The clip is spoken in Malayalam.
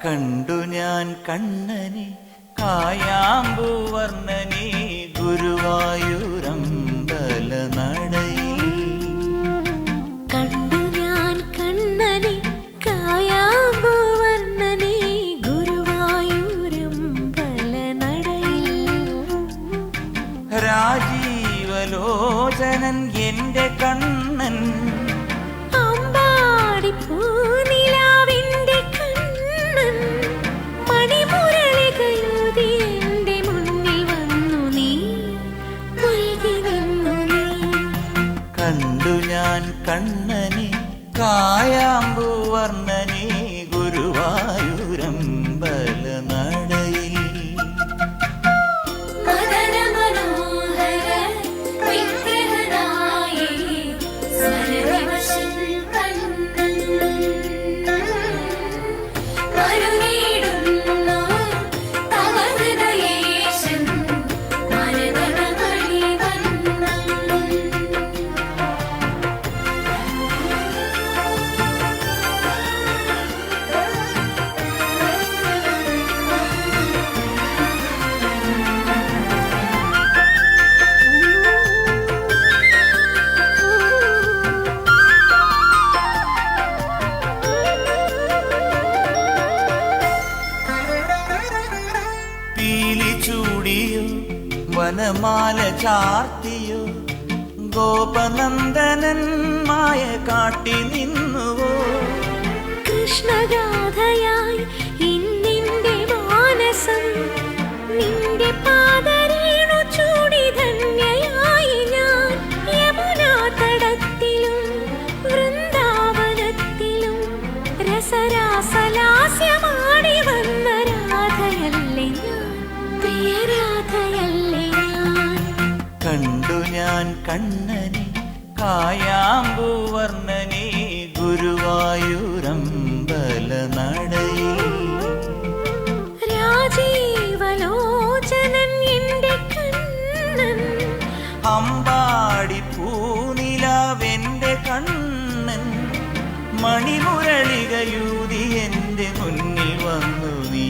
കണ്ടു ഞാൻ കണ്ണനെ കായാമ്പൂവർണ്ണനെ ഗുരുവായൂരമ്പല നടയിൽ. കണ്ടു ഞാൻ കണ്ണനെ കായാമ്പൂവർണ്ണനെ ഗുരുവായൂരമ്പല നടയിൽ. രാജീവലോചനൻ എന്റെ കണ്ണൻ അമ്പാടിപ്പൂനിലാവിന്റെ കണ്ണൻ മണിമുരളികയൂതി എന്റെ മുന്നിൽ വന്നു നീ പുൽകി നിന്നു നീ. കണ്ടു ഞാൻ കണ്ണനെ കായാമ്പൂവർണ്ണനെ ഗുരുവായൂരമ്പല നടയിൽ. ചൂടിയോ വനമാല ചാർത്തിയോ ഗോപനന്ദനൻ മായ കാട്ടി നിന്നുവോ. കൃഷ്ണഗാഥയായി ഇന്നിന്റെ മാനസം നിന്റെ പാദരേണു ചൂടി ധന്യയായി ഞാൻ. യമുനാ തടത്തിലും വൃന്ദാവനത്തിലും രസരാസലാസ്യമാടി വന്ന രാധയല്ലേ ഞാൻ, പ്രിയരാധയല്ലേ ഞാൻ. കണ്ടു ഞാൻ കണ്ണനെ കായാമ്പൂവർണ്ണനെ ഗുരുവായൂരമ്പല നടയിൽ. രാജീവലോചനൻ എന്റെ കണ്ണൻ അമ്പാടി പൂനിലാവെന്റെ കണ്ണൻ മണിമുരളികയൂതി എന്റെ മുന്നിൽ വന്നു നീ